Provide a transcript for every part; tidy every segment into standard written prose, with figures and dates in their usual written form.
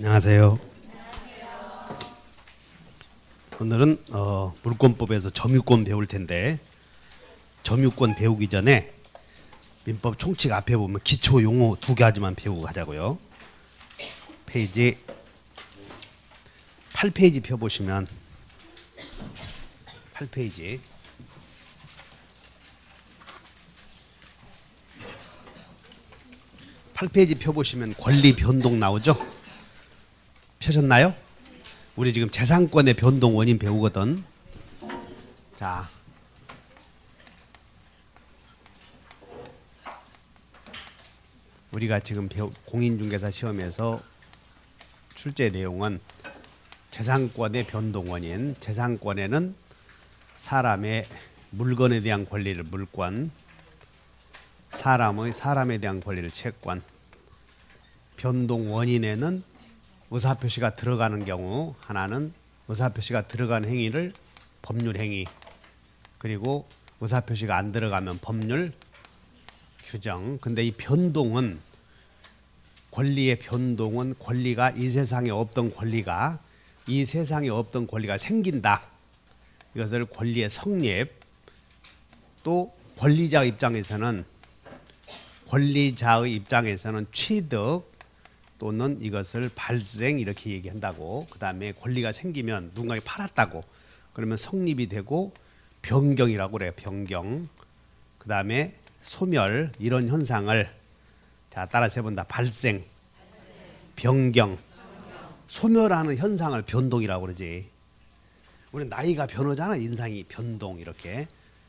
안녕하세요. 오늘은 물권법에서 점유권 배울 텐데, 점유권 배우기 전에 민법 총칙 앞에 보면 기초 용어 2가지만 배우고 가자고요. 페이지 8페이지 펴보시면 8페이지 8페이지 펴보시면 권리 변동 나오죠? 펴셨나요? 우리 지금 재산권의 변동 원인 배우거든. 자, 우리가 지금 공인중개사 시험에서 출제 내용은 재산권의 변동 원인, 재산권에는 사람의 물건에 대한 권리를 물권, 사람에 대한 권리를 채권, 변동 원인에는 의사표시가 들어가는 경우 하나는 의사표시가 들어간 행위를 법률행위, 그리고 의사표시가 안 들어가면 법률 규정. 근데 이 변동은, 권리의 변동은 권리가 이 세상에 없던 권리가 생긴다. 이것을 권리의 성립, 또 권리자의 입장에서는 취득 또는 이것을 발생 이렇게 얘기한다고. 그 다음에 권리가 생기면 누군가에 팔았다고 그러면 성립이 되고 변경이라고 그래요. 변경. 그 다음에 소멸, 이런 현상을 자 따라서 해본다. 발생, 변경, 소멸하는 현상을 변동이라고 그러지. 우리 나이가 변하잖아. 인상이 변동 이렇게.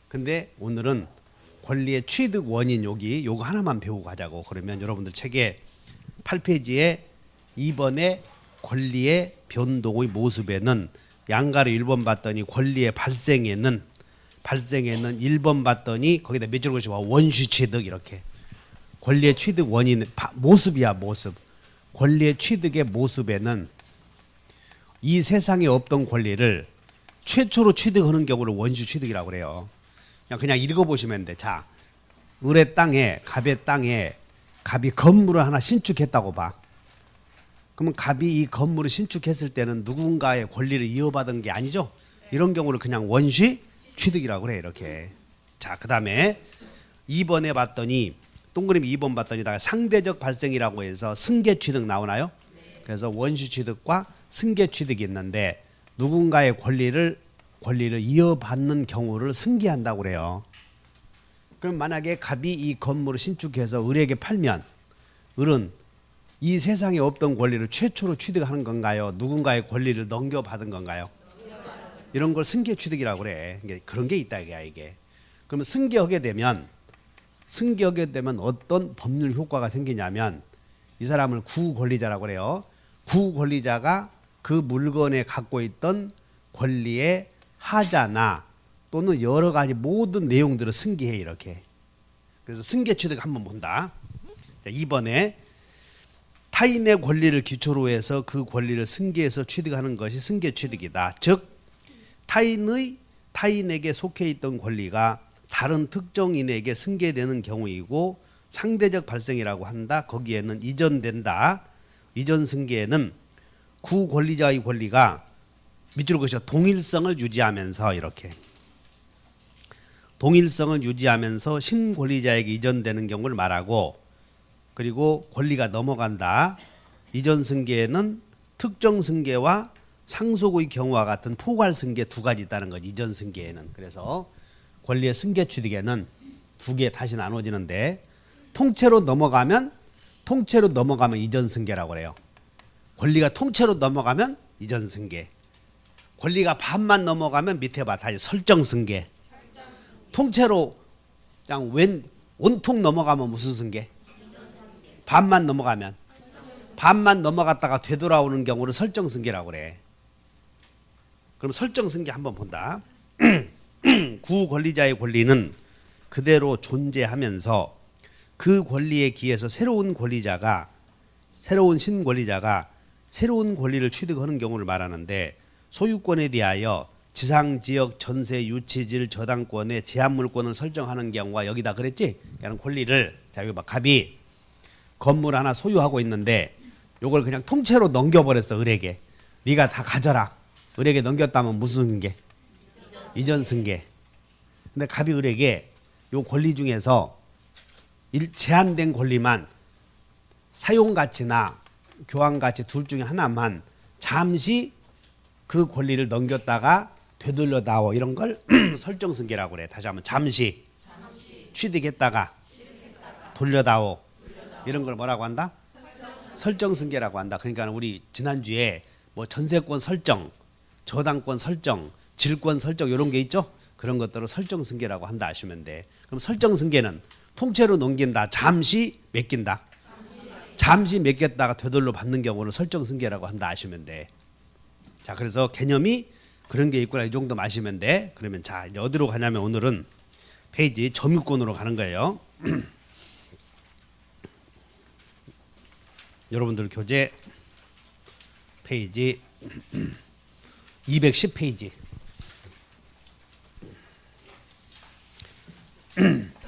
근데 오늘은 권리의 취득 원인 요거 하나만 배우고 가자고. 그러면 여러분들 책에 8페이지에 2번의 권리의 변동의 모습에는 양가로 1번 봤더니 권리의 발생에는 1번 봤더니 거기다 몇 줄 것이 원시 취득 이렇게. 권리의 취득 원인 모습이야. 모습. 권리의 취득의 모습에는 이 세상에 없던 권리를 최초로 취득하는 경우를 원시 취득이라고 그래요. 그냥 읽어보시면 돼. 자, 을의 땅에, 갑의 땅에 갑이 건물을 하나 신축했다고 봐. 그러면 갑이 이 건물을 신축했을 때는 누군가의 권리를 이어받은 게 아니죠. 이런 경우를 그냥 원시 취득이라고 그래. 이렇게. 자, 그 다음에 2번에 봤더니 동그라미 2번 봤더니 상대적 발생이라고 해서 승계 취득 나오나요? 그래서 원시 취득과 승계 취득이 있는데 누군가의 권리를 이어받는 경우를 승계한다고 그래요. 그럼 만약에 갑이 이 건물을 신축해서 을에게 팔면 을은 이 세상에 없던 권리를 최초로 취득하는 건가요? 누군가의 권리를 넘겨받은 건가요? 이런 걸 승계 취득이라고 그래. 그런 게 있다 이게. 그러면 승계하게 되면 어떤 법률 효과가 생기냐면 이 사람을 구권리자라고 그래요. 구권리자가 그 물건에 갖고 있던 권리의 하자나 또는 여러 가지 모든 내용들을 승계해 이렇게. 그래서 승계 취득 한번 본다. 자, 2번에 타인의 권리를 기초로 해서 그 권리를 승계해서 취득하는 것이 승계 취득이다. 즉 타인에게 속해 있던 권리가 다른 특정인에게 승계되는 경우이고 상대적 발생이라고 한다. 거기에는 이전된다. 이전 승계에는 구권리자의 권리가 밑줄 그으셔 동일성을 유지하면서 이렇게. 동일성을 유지하면서 신권리자에게 이전되는 경우를 말하고, 그리고 권리가 넘어간다. 이전 승계에는 특정 승계와 상속의 경우와 같은 포괄 승계 2가지 있다는 것. 이전 승계에는. 그래서 권리의 승계 취득에는 2개 다시 나눠지는데 통째로 넘어가면 이전 승계라고 그래요. 권리가 통째로 넘어가면 이전 승계. 권리가 반만 넘어가면 밑에 봐 다시 설정 승계. 통째로 그냥 온통 넘어가면 무슨 승계? 반만 넘어갔다가 되돌아오는 경우를 설정 승계라고 그래. 그럼 설정 승계 한번 본다. 구권리자의 권리는 그대로 존재하면서 그 권리에 기해서 새로운 신권리자가 새로운 권리를 취득하는 경우를 말하는데, 소유권에 대하여 지상, 지역, 전세, 유치질, 저당권의 제한물권을 설정하는 경우가 여기다 그랬지? 그러니까 권리를, 자 여기 봐. 갑이 건물 하나 소유하고 있는데 요걸 그냥 통째로 넘겨버렸어. 을에게. 네가 다 가져라. 을에게 넘겼다면 무슨 승계? 이전 승계. 근데 갑이 을에게 요 권리 중에서 제한된 권리만 사용가치나 교환가치 둘 중에 하나만 잠시 그 권리를 넘겼다가 되돌려다오 이런 걸 설정승계라고 그래. 다시 한번 잠시 취득했다가 돌려다오 이런 걸 뭐라고 한다? 설정승계라고 한다. 그러니까 우리 지난주에 뭐 전세권 설정, 저당권 설정, 질권 설정 이런 게 있죠? 그런 것들을 설정승계라고 한다 하시면 돼. 그럼 설정승계는 통째로 넘긴다. 잠시 맡긴다. 잠시 맡겼다가 되돌려 받는 경우를 설정승계라고 한다 하시면 돼. 자, 그래서 개념이 그런 게 있구나 이 정도 마시면 돼. 그러면 자, 이제 어디로 가냐면 오늘은 페이지 점유권으로 가는 거예요. 여러분들 교재 페이지 210페이지.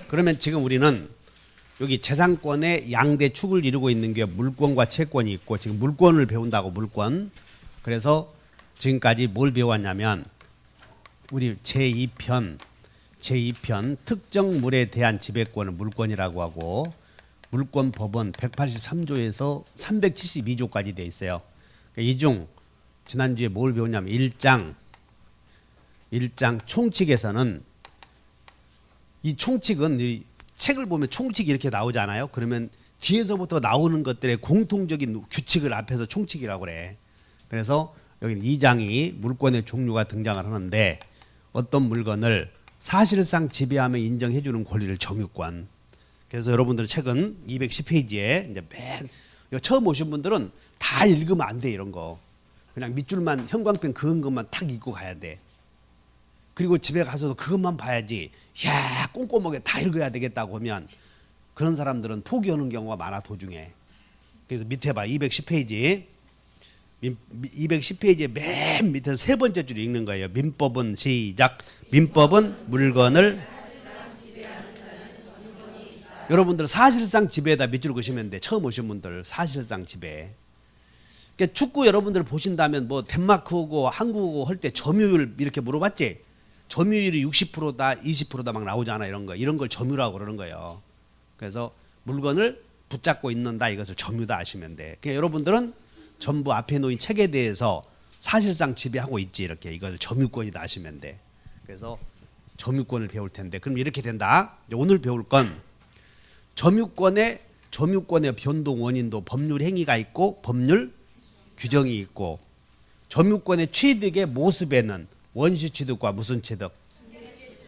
그러면 지금 우리는 여기 재산권의 양대 축을 이루고 있는 게 물권과 채권이 있고 지금 물권을 배운다고 물권. 그래서 지금까지 뭘 배웠냐면 우리 제2편 특정물에 대한 지배권을 물권이라고 하고 물권 법은 183조에서 372조까지 돼 있어요. 이 중 지난주에 뭘 배웠냐면 1장 총칙에서는 이 총칙은 이 책을 보면 총칙이 이렇게 나오지 않아요? 그러면 뒤에서부터 나오는 것들의 공통적인 규칙을 앞에서 총칙이라고 그래. 그래서 여기 2장이 물권의 종류가 등장을 하는데 어떤 물건을 사실상 지배하며 인정해 주는 권리를 점유권. 그래서 여러분들 책은 210페이지에 이제 맨 처음 오신 분들은 다 읽으면 안 돼. 이런 거 그냥 밑줄만 형광펜 그은 것만 탁 읽고 가야 돼. 그리고 집에 가서도 그것만 봐야지. 야, 꼼꼼하게 다 읽어야 되겠다고 하면 그런 사람들은 포기하는 경우가 많아 도중에. 그래서 밑에 봐 210페이지 210페이지에 맨 밑에 세 번째 줄 읽는 거예요. 민법은 시작. 민법은 물건을 여러분들 사실상 지배에다 밑줄 그시면 돼. 처음 오신 분들 사실상 지배. 그러니까 축구 여러분들 보신다면 뭐 덴마크고 한국어 할 때 점유율 이렇게 물어봤지. 점유율이 60%다 20%다 막 나오잖아. 이런 거. 이런 걸 점유라고 그러는 거예요. 그래서 물건을 붙잡고 있는다 이것을 점유다 하시면 돼. 그러니까 여러분들은 전부 앞에 놓인 책에 대해서 사실상 지배하고 있지. 이렇게 이걸 점유권이다 하시면 돼. 그래서 점유권을 배울 텐데 그럼 이렇게 된다. 오늘 배울 건 점유권의 변동 원인도 법률 행위가 있고 법률 규정이 있고 점유권의 취득의 모습에는 원시 취득과 무슨 취득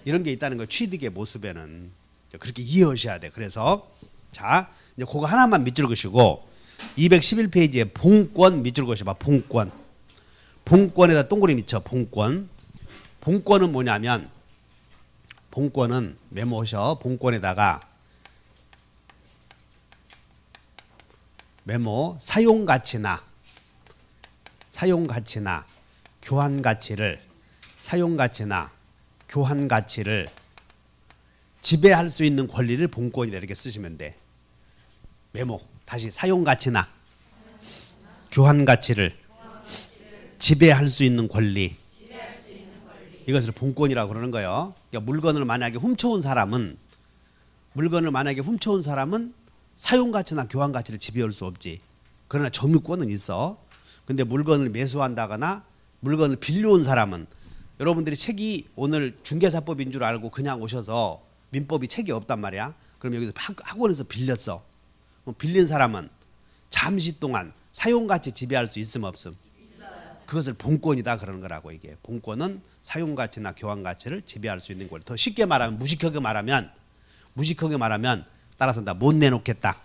이런 게 있다는 거예요. 취득의 모습에는 그렇게 이해하셔야 돼. 그래서 자 이제 그거 하나만 밑줄 그시고 211페이지에 본권 밑줄 그셔봐. 본권에다 동그라미 쳐. 본권은 뭐냐면 본권은 메모하셔. 본권에다가 메모 사용가치나 교환가치를 지배할 수 있는 권리를 본권이다 이렇게 쓰시면 돼. 메모 다시 사용가치나 교환가치를 지배할 수 있는 권리 이것을 본권이라고 그러는 거예요. 그러니까 물건을 만약에 훔쳐온 사람은 사용가치나 교환가치를 지배할 수 없지. 그러나 점유권은 있어. 근데 물건을 매수한다거나 물건을 빌려온 사람은 여러분들이 책이 오늘 중개사법인 줄 알고 그냥 오셔서 민법이 책이 없단 말이야. 그럼 여기서 학원에서 빌렸어. 빌린 사람은 잠시 동안 사용가치 지배할 수 있음 없음? 그것을 본권이다 그러는 거라고. 이게 본권은 사용가치나 교환가치를 지배할 수 있는 권리. 더 쉽게 말하면 무식하게 말하면 따라서 나 못 내놓겠다.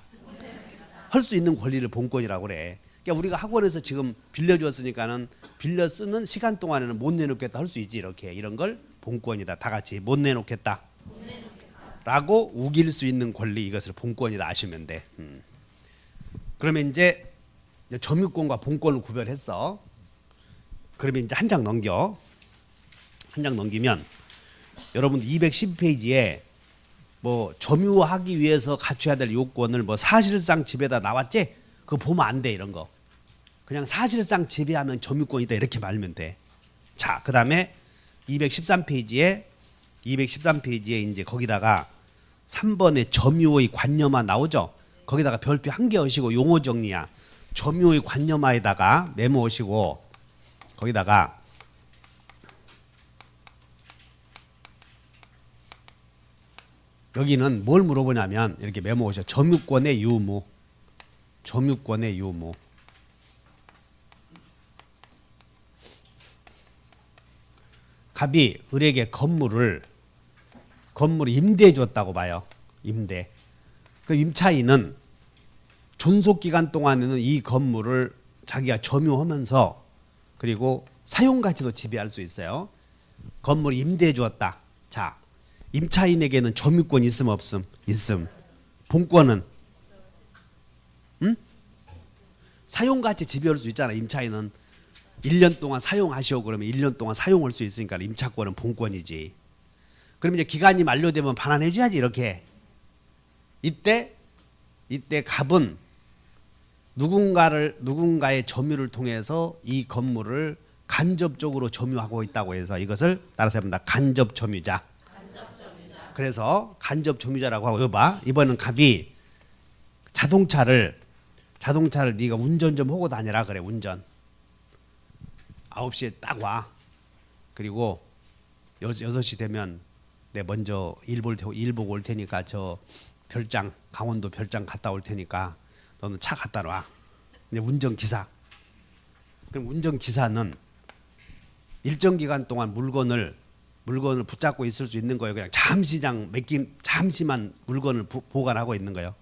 할 수 있는 권리를 본권이라고 그래. 그러니까 우리가 학원에서 지금 빌려주었으니까는 빌려 쓰는 시간 동안에는 못 내놓겠다 할 수 있지. 이렇게 이런 걸 본권이다. 다 같이 못 내놓겠다. 라고 우길 수 있는 권리 이것을 본권이다 아시면 돼. 그러면 이제 점유권과 본권을 구별했어. 그러면 이제 한 장 넘겨. 한 장 넘기면 여러분들 212페이지에 뭐 점유하기 위해서 갖춰야 될 요건을 뭐 사실상 집에다 나왔지? 그거 보면 안 돼. 이런 거 그냥 사실상 지배하면 점유권이다 이렇게 말면 돼. 자, 그다음에 213페이지에 이제 거기다가 3번에 점유의 관념화 나오죠. 거기다가 별표 한 개 하시고 용어 정리야. 점유의 관념화에다가 메모하시고 거기다가 여기는 뭘 물어보냐면 이렇게 메모하셔. 점유권의 유무. 점유권의 유무. 갑이 을에게 건물을 임대해 줬다고 봐요. 임대. 그 임차인은 존속 기간 동안에는 이 건물을 자기가 점유하면서 그리고 사용 가치도 지배할 수 있어요. 건물 임대해 주었다. 자, 임차인에게는 점유권 있음 없음? 있음. 본권은 사용 가치 지배할 수 있잖아. 임차인은 1년 동안 사용하시오 그러면 1년 동안 사용할 수 있으니까 임차권은 본권이지. 그럼 이제 기간이 만료되면 반환해 줘야지 이렇게. 이때 갑은 누군가의 점유를 통해서 이 건물을 간접적으로 점유하고 있다고 해서 이것을 따라서 해봅니다. 간접 점유자. 그래서 간접 점유자라고 하고 여봐. 이번은 갑이 자동차를 네가 운전 좀 하고 다니라 그래. 운전 9시에 딱 와. 그리고 6시 되면 내 먼저 일 보고 올 테니까 저 별장 강원도 별장 갔다 올 테니까 너는 차 갖다 놔. 운전기사. 그럼 운전기사는 일정 기간 동안 물건을 붙잡고 있을 수 있는 거예요. 그냥 잠시만 물건을 보관하고 있는 거예요.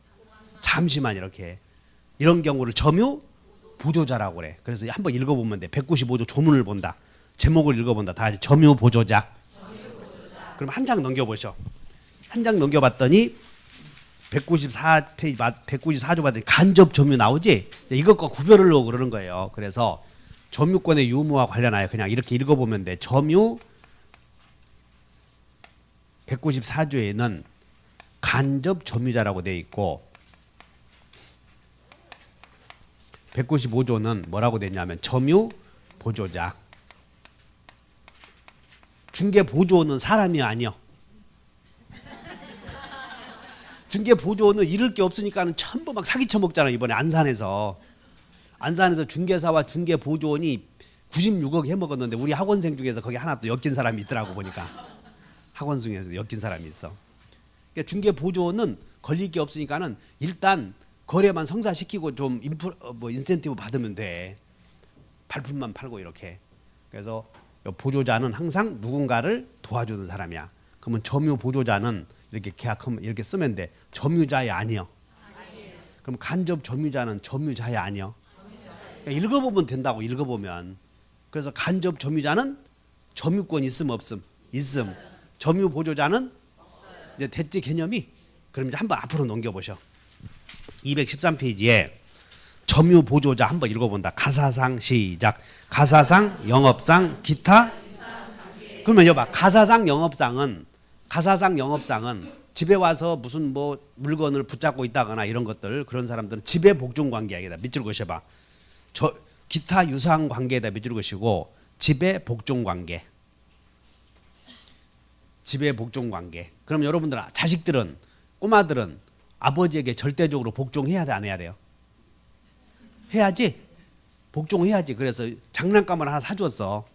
잠시만 이렇게. 이런 경우를 점유 보조자라고 그래. 그래서 한번 읽어보면 돼. 195조 조문을 본다. 제목을 읽어본다. 다 점유 보조자. 그럼 한 장 넘겨보셔. 한 장 넘겨봤더니 194페이지 194조 봤더니 간접 점유 나오지. 이것과 구별을 하려고 그러는 거예요. 그래서 점유권의 유무와 관련하여 그냥 이렇게 읽어보면 돼. 점유 194조에는 간접 점유자라고 돼 있고 195조는 뭐라고 됐냐면 점유 보조자. 중개 보조는 사람이 아니요. 중개 보조는 잃을 게 없으니까는 전부 막 사기 쳐먹잖아. 이번에 안산에서 중개사와 중개 보조원이 96억 해먹었는데 우리 학원생 중에서 거기 하나 또 엮인 사람이 있더라고 보니까. 학원 중에서 엮인 사람이 있어. 그러니까 중개 보조원은 걸릴 게 없으니까는 일단 거래만 성사시키고 좀 인센티브 받으면 돼. 발품만 팔고 이렇게. 그래서 보조자는 항상 누군가를 도와주는 사람이야. 그러면 점유 보조자는 이렇게 계약하면 이렇게 쓰면 돼. 점유자에 아니요. 그럼 간접 점유자는 점유자에 아니요. 그러니까 읽어보면 된다고. 읽어보면. 그래서 간접 점유자는 점유권 있음 없음? 있음. 점유 보조자는 이제 됐지 개념이. 그럼 이제 한번 앞으로 넘겨보셔. 213페이지에 점유 보조자 한번 읽어본다. 가사상 시작. 가사상, 영업상, 기타. 그러면 여봐. 가사상 영업상은 집에 와서 무슨 물건을 붙잡고 있다거나 이런 것들 그런 사람들은 지배 복종 관계에다 밑줄 그으셔봐. 기타 유사한 관계에다 밑줄 그으시고 지배 복종 관계. 지배 복종 관계. 그럼 여러분들 자식들은 꼬마들은 아버지에게 절대적으로 복종해야 돼, 안 해야 돼요? 해야지. 복종해야지. 그래서 장난감을 하나 사줬어.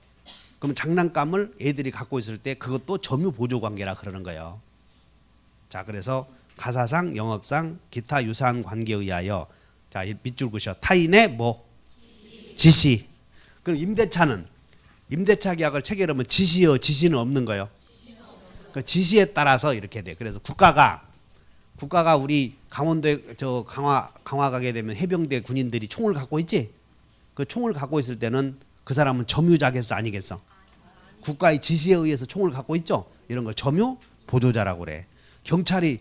그럼 장난감을 애들이 갖고 있을 때 그것도 점유 보조 관계라 그러는 거예요. 자, 그래서 가사상, 영업상, 기타 유사한 관계에 의하여 자 밑줄 그으셔. 타인의 지시. 그럼 임대차 계약을 체결하면 지시는 없는 거예요. 그 지시에 따라서 이렇게 돼. 그래서 국가가 우리 강원도에 강화 가게 되면 해병대 군인들이 총을 갖고 있지. 그 총을 갖고 있을 때는 그 사람은 점유자겠어 아니겠어? 국가의 지시에 의해서 총을 갖고 있죠. 이런 걸 점유 보조자라고 그래. 경찰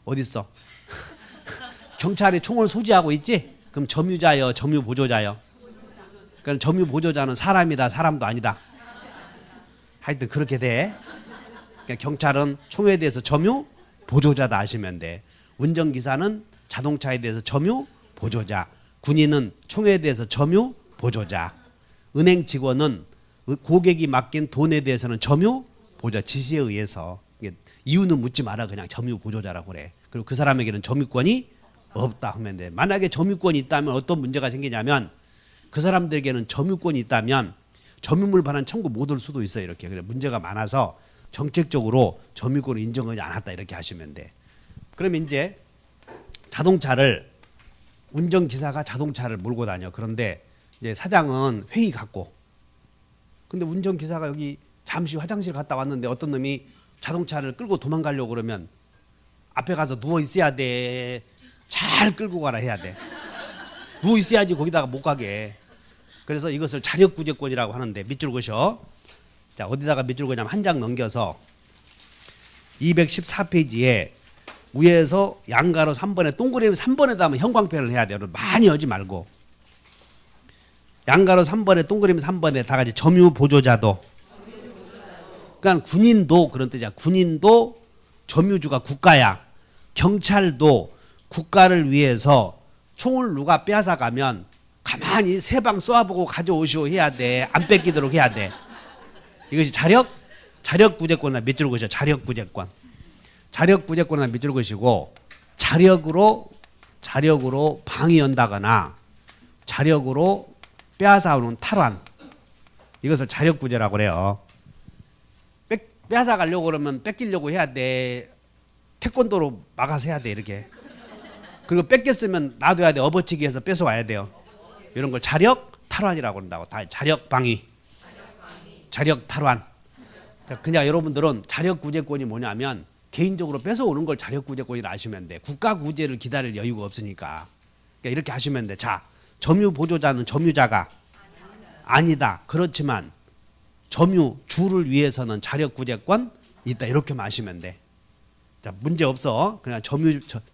어디 있어? 경찰이 총을 소지하고 있지. 그럼 점유자요, 점유 보조자요? 그럼 점유 보조자는 사람이다, 사람도 아니다. 하여튼 그렇게 돼. 그러니까 경찰은 총에 대해서 점유 보조자다 하시면 돼. 운전기사는 자동차에 대해서 점유 보조자. 군인은 총에 대해서 점유 보조자. 은행 직원은 고객이 맡긴 돈에 대해서는 점유 보조자. 지시에 의해서. 이유는 묻지 마라. 그냥 점유 보조자라고 그래. 그리고 그 사람에게는 점유권이 없다 하면 돼. 만약에 점유권이 있다면 어떤 문제가 생기냐면 그 사람들에게는 점유권이 있다면 점유물 반환 청구 못 할 수도 있어요. 이렇게. 그래 문제가 많아서 정책적으로 점유권을 인정하지 않았다 이렇게 하시면 돼. 그러면 이제 자동차를 운전기사가 자동차를 몰고 다녀. 그런데 이제 사장은 회의 갔고 근데 운전기사가 여기 잠시 화장실 갔다 왔는데 어떤 놈이 자동차를 끌고 도망가려고 그러면 앞에 가서 누워 있어야 돼. 잘 끌고 가라 해야 돼. 누워 있어야지 거기다가 못 가게. 그래서 이것을 자력구제권이라고 하는데 밑줄 그셔. 자, 어디다가 밑줄 그냐면 한 장 넘겨서 214페이지에 위에서 양가로 3번에 동그라미 3번에다 하면 형광펜을 해야 돼요. 많이 하지 말고. 양가로 3번에 동그라미 3번에 다 같이 점유 보조자도. 그러니까 군인도 그런 뜻이야. 군인도 점유주가 국가야. 경찰도 국가를 위해서 총을 누가 빼앗아 가면 가만히 세 방 쏘아보고 가져오시오 해야 돼. 안 뺏기도록 해야 돼. 이것이 자력구제권이나 밑줄 그으셔. 자력구제권. 자력구제권이나 밑줄 그으시고 자력으로 방위한다거나 자력으로 빼앗아오는 탈환. 이것을 자력구제라고 그래요. 빼앗아 가려고 그러면 뺏기려고 해야 돼. 태권도로 막아서 해야 돼. 이렇게. 그리고 뺏겼으면 놔둬야 돼. 업어치기해서 뺏어와야 돼요. 이런 걸 자력 탈환이라고 한다고. 다 자력 방위, 자력 탈환. 그냥 여러분들은 자력 구제권이 뭐냐면 개인적으로 뺏어오는 걸 자력 구제권이라 아시면 돼. 국가 구제를 기다릴 여유가 없으니까. 그러니까 이렇게 하시면 돼. 자, 점유 보조자는 점유자가 아니다. 그렇지만 점유주를 위해서는 자력 구제권 있다. 이렇게만 하시면 돼. 자, 문제 없어. 그냥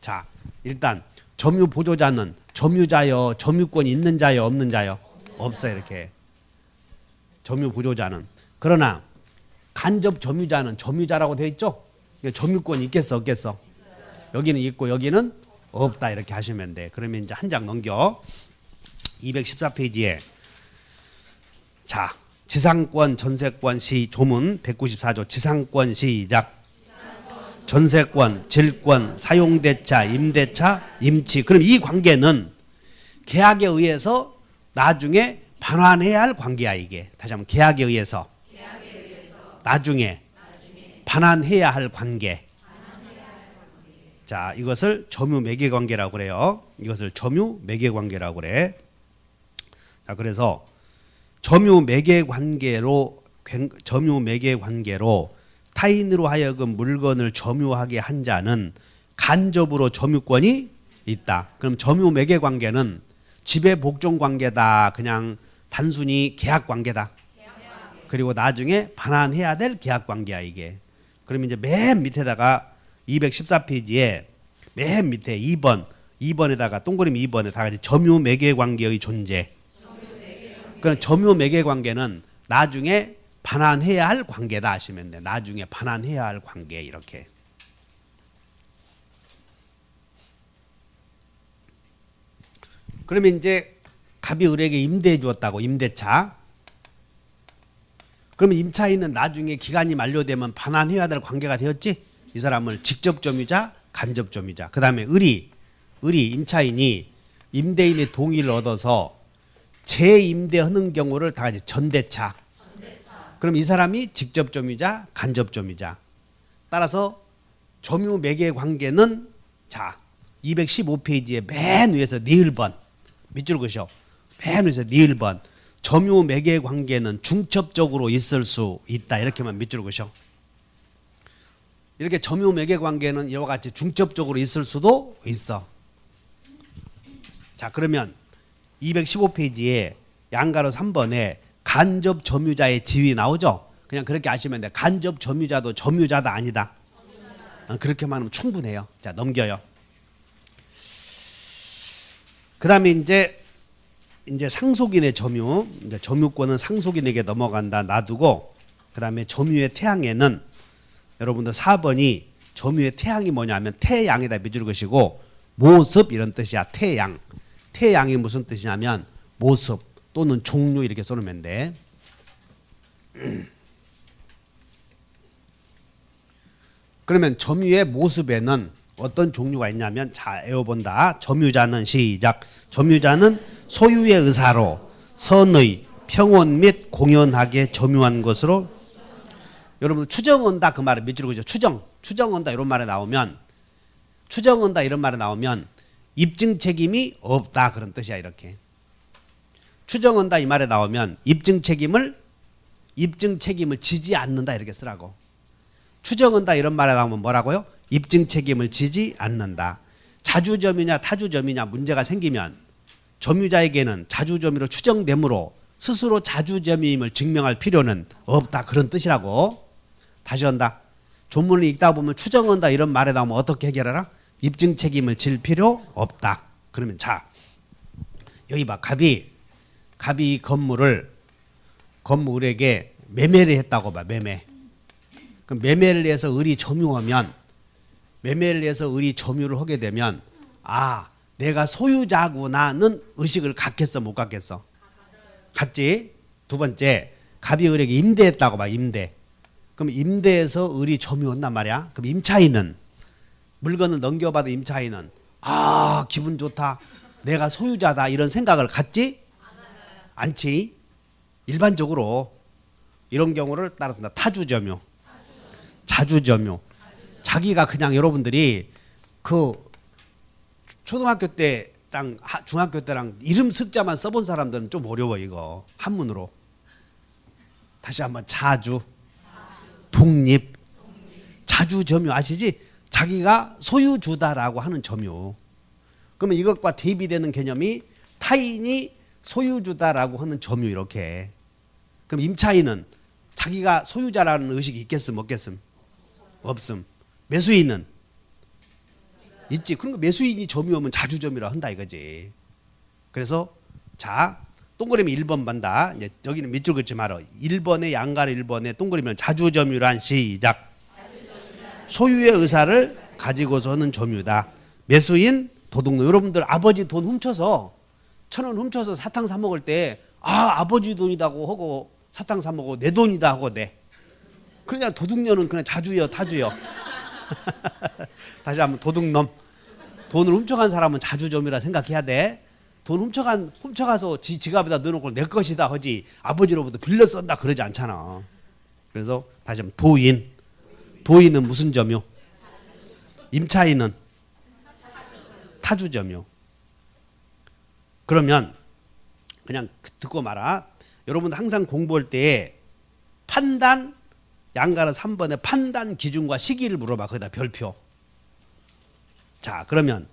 자, 일단 점유 보조자는 점유자요, 점유권이 있는 자요, 없는 자요? 없어. 이렇게. 점유 보조자는. 그러나 간접 점유자는 점유자라고 되어 있죠? 점유권이 있겠어, 없겠어? 여기는 있고 여기는 없다. 이렇게 하시면 돼. 그러면 이제 한 장 넘겨. 214페이지에 자, 지상권, 전세권, 시 조문 194조 지상권 시작. 전세권, 질권, 사용대차, 임대차, 임치. 그럼 이 관계는 계약에 의해서 나중에 반환해야 할 관계야. 이게 다시 한번 계약에 의해서 나중에 반환해야 할 관계. 자, 이것을 점유매개관계라고 그래요. 이것을 점유매개관계라고 그래. 자, 그래서 점유매개관계로 타인으로 하여금 물건을 점유하게 한 자는 간접으로 점유권이 있다. 그럼 점유매개관계는 지배복종관계다. 그냥 단순히 계약관계다. 그리고 나중에 반환해야 될 계약관계야 이게. 그럼 이제 맨 밑에다가 214페이지에 맨 밑에 2번에다가 동그라미 2번에 다 같이 점유매개관계의 존재. 그럼 점유매개관계는 나중에 반환해야 할 관계다 하시면 돼. 나중에 반환해야 할 관계 이렇게. 그러면 이제 갑이 을에게 임대해 주었다고. 임대차. 그러면 임차인은 나중에 기간이 만료되면 반환해야 될 관계가 되었지. 이 사람을 직접 점유자, 간접 점유자. 그 다음에 을이 임차인이 임대인의 동의를 얻어서 재임대하는 경우를 다 같이 전대차. 그럼 이 사람이 직접 점유자, 간접 점유자. 따라서 점유매개 관계는 자 215페이지에 맨 위에서 니을번 밑줄 그으셔. 맨 위에서 니을번 점유매개 관계는 중첩적으로 있을 수 있다. 이렇게만 밑줄 그으셔. 이렇게 점유매개 관계는 이와 같이 중첩적으로 있을 수도 있어. 자, 그러면 215페이지에 양가로 3번에 간접 점유자의 지위 나오죠? 그냥 그렇게 아시면 돼. 간접 점유자도 점유자다 아니다. 그렇게만 하면 충분해요. 자, 넘겨요. 그 다음에 이제 상속인의 점유, 이제 점유권은 상속인에게 넘어간다 놔두고, 그 다음에 점유의 태양에는 여러분들 4번이 점유의 태양이 뭐냐면 태양이다 밑줄 그으시고 모습 이런 뜻이야. 태양. 태양이 무슨 뜻이냐면 모습 또는 종류 이렇게 써놓으면 돼. 그러면 점유의 모습에는 어떤 종류가 있냐면 자 외워본다. 점유자는 시작. 점유자는 소유의 의사로 선의, 평온 및 공연하게 점유한 것으로 여러분 추정한다 그 말을 밑줄로 그죠? 추정한다 이런 말에 나오면 추정한다 이런 말에 나오면 입증 책임이 없다 그런 뜻이야 이렇게. 추정한다 이 말에 나오면 입증 책임을 지지 않는다 이렇게 쓰라고. 추정한다 이런 말에 나오면 뭐라고요? 입증 책임을 지지 않는다. 자주점유냐 타주점유냐 문제가 생기면 점유자에게는 자주점유로 추정되므로 스스로 자주점유임을 증명할 필요는 없다 그런 뜻이라고. 다시 한다. 본문을 읽다 보면 추정한다 이런 말에 나오면 어떻게 해결하라? 입증 책임을 질 필요 없다. 그러면 자 여기 봐. 갑이 이 건물에게 매매를 했다고 봐. 매매. 그럼 매매를 해서 을이 점유하면 매매를 해서 을이 점유를 하게 되면 아 내가 소유자구나는 의식을 갖겠어 못 갖겠어? 갖지. 두 번째 갑이 을에게 임대했다고 봐. 임대. 그럼 임대해서 을이 점유한단 말이야. 그럼 임차인은 물건을 넘겨받은 임차인은 아 기분 좋다 내가 소유자다 이런 생각을 갖지 않지. 일반적으로 이런 경우를 따라서 타주점유 자주점유 자기가 그냥 여러분들이 그 초등학교 때랑 중학교 때랑 이름 습자만 써본 사람들은 좀 어려워 이거 한문으로. 다시 한번 자주 독립 자주점유 아시지? 자기가 소유주다라고 하는 점유. 그러면 이것과 대비되는 개념이 타인이 소유주다라고 하는 점유 이렇게. 그럼 임차인은 자기가 소유자라는 의식이 있겠음 없겠음? 없음. 매수인은 있지. 그러니까 매수인이 점유하면 자주점유라 한다 이거지. 그래서 자 동그라미 1번 반다. 이제 여기는 밑줄 긋지 말어. 1번에 양가를 1번에 동그라미는 자주점유란 시작. 소유의 의사를 가지고서는 점유다. 매수인 도둑놈. 여러분들 아버지 돈 훔쳐서 1,000원 훔쳐서 사탕 사 먹을 때 아 아버지 돈이다고 하고 사탕 사 먹고 내 돈이다 하고 내. 그냥 도둑년은 그냥 자주요 타주요. 다시 한번 도둑놈. 돈을 훔쳐간 사람은 자주점유라 생각해야 돼. 돈 훔쳐가서 지갑에다 넣어놓고 내 것이다 하지 아버지로부터 빌려 쓴다 그러지 않잖아. 그래서 다시 한번 도인은 무슨 점유? 임차인은 타주점유. 그러면 그냥 듣고 말아. 여러분 항상 공부할 때 판단 양가는 3번에 판단 기준과 시기를 물어봐. 거기다 별표. 자 그러면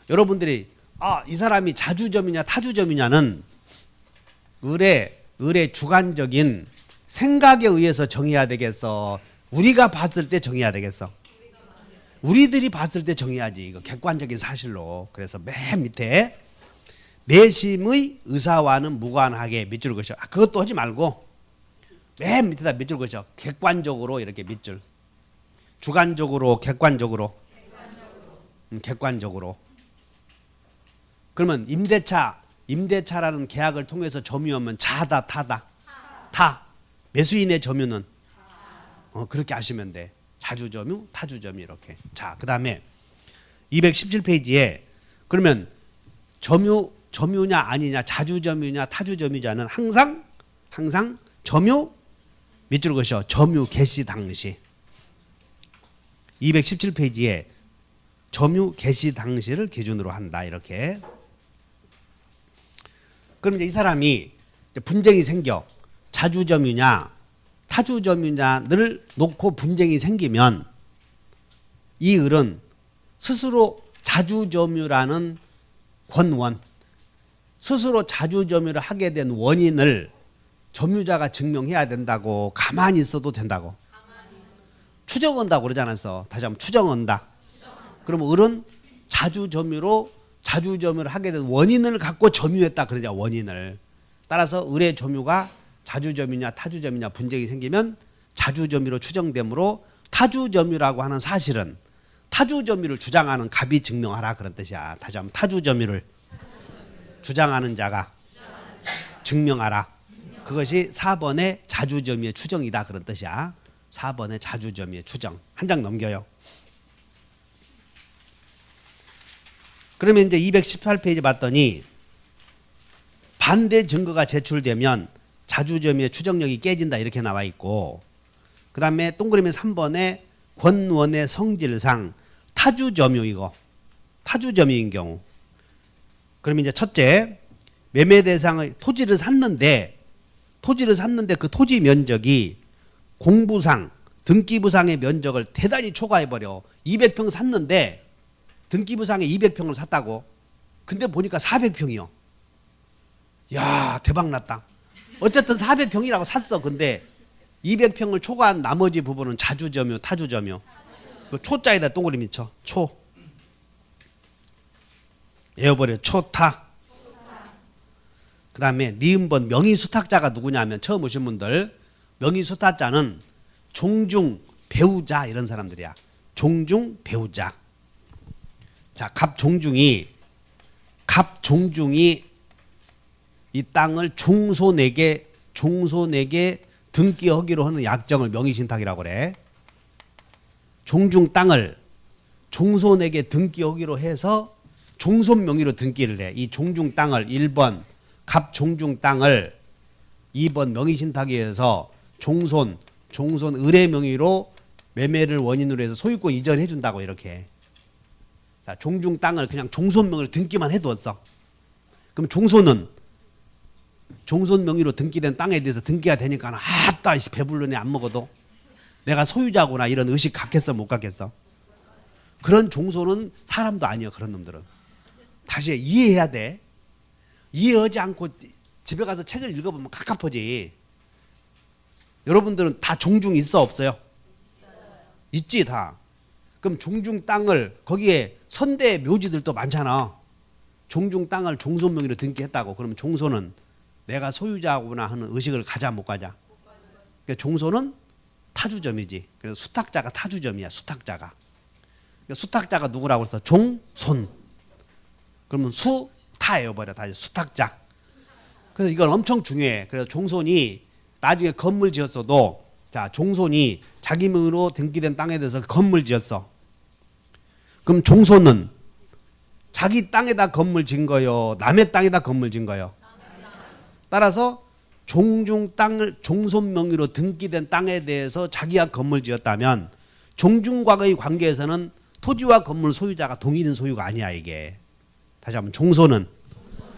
여러분들이 이 사람이 자주점이냐 타주점이냐는 을의 주관적인 생각에 의해서 정해야 되겠어? 우리가 봤을 때 정해야 되겠어? 우리들이 봤을 때 정해야지. 이거 객관적인 사실로. 그래서 맨 밑에 내심의 의사와는 무관하게 밑줄 그으셔. 그것도 하지 말고 맨 밑에다 밑줄 그으셔. 객관적으로 이렇게 밑줄. 주관적으로 객관적으로. 객관적으로. 그러면 임대차라는 계약을 통해서 점유하면 자다 타다? 타. 매수인의 점유는 그렇게 아시면 돼. 자주점유, 타주점유 이렇게. 자, 그다음에 217페이지에 그러면 점유냐 아니냐, 자주점유냐, 타주점유냐는 항상 점유 밑줄 그으셔. 점유 개시 당시. 217페이지에 점유 개시 당시를 기준으로 한다 이렇게. 그럼 이제 이 사람이 분쟁이 생겨. 자주점유냐 타주점유냐를 놓고 분쟁이 생기면 이 을은 스스로 자주점유라는 권원, 스스로 자주점유를 하게 된 원인을 점유자가 증명해야 된다고. 가만히 있어도 된다고? 추정한다고 그러지 않았어? 다시 한번 추정한다. 그러면 을은 자주점유를 하게 된 원인을 갖고 점유했다 그러자. 원인을. 따라서 을의 점유가 자주점유냐 타주점유냐 분쟁이 생기면 자주점유로 추정되므로 타주점유라고 하는 사실은 타주점유를 주장하는 갑이 증명하라 그런 뜻이야. 다시 한번 타주점유를. 주장하는 자가 증명하라. 그것이 4번의 자주점유의 추정이다 그런 뜻이야. 4번의 자주점유의 추정. 한 장 넘겨요. 그러면 이제 218페이지 봤더니 반대 증거가 제출되면 자주점유의 추정력이 깨진다 이렇게 나와 있고, 그 다음에 동그라미 3번에 권원의 성질상 타주점유, 이거 타주점유인 경우, 그러면 이제 첫째, 매매 대상의 토지를 샀는데 그 토지 면적이 공부상 등기부상의 면적을 대단히 초과해버려. 200평 샀는데 등기부상에 200평을 샀다고. 근데 보니까 400평이요. 야, 대박 났다. 어쨌든 400평이라고 샀어. 근데 200평을 초과한 나머지 부분은 자주점유, 타주점유. 그 초자에다 동그라미 쳐. 초. 외워버려. 초타. 그 다음에 니은번 명의수탁자가 누구냐 하면 처음 오신 분들, 명의수탁자는 종중, 배우자 이런 사람들이야. 종중, 배우자. 자, 갑종중이 이 땅을 종손에게 등기하기로 하는 약정을 명의신탁이라고 그래. 종중 땅을 종손에게 등기하기로 해서 종손 명의로 등기를 해. 이 종중 땅을 1번 갑종중 땅을 2번 명의신탁에 의해서 종손 의뢰 명의로 매매를 원인으로 해서 소유권 이전해 준다고 이렇게. 자, 종중 땅을 그냥 종손 명의로 등기만 해두었어. 그럼 종손은 종손 명의로 등기된 땅에 대해서 등기가 되니까 아따 배불러네 안 먹어도 내가 소유자구나 이런 의식 갖겠어 못 갖겠어? 그런 종손은 사람도 아니야. 그런 놈들은 다시 이해해야 돼. 이해하지 않고 집에 가서 책을 읽어보면 갑갑하지. 여러분들은 다 종중 있어 없어요? 있지 다. 그럼 종중 땅을 거기에 선대 묘지들도 많잖아. 종중 땅을 종손 명의로 등기했다고. 그러면 종손은 내가 소유자구나 하는 의식을 가자 못 가자? 그러니까 종손은 타주점이지. 그래서 수탁자가 타주점이야. 수탁자가. 그러니까 수탁자가 누구라고 해서 종손. 그러면 수타예요 버려. 다시 수탁자. 그래서 이건 엄청 중요해. 그래서 종손이 나중에 건물 지었어도, 자, 종손이 자기 명의로 등기된 땅에 대해서 건물 지었어. 그럼 종손은 자기 땅에다 건물 진 거요, 남의 땅에다 건물 진 거요? 따라서 종중 땅을 종손 명의로 등기된 땅에 대해서 자기가 건물 지었다면 종중과의 관계에서는 토지와 건물 소유자가 동일인 소유가 아니야. 이게 다시 한번, 종손은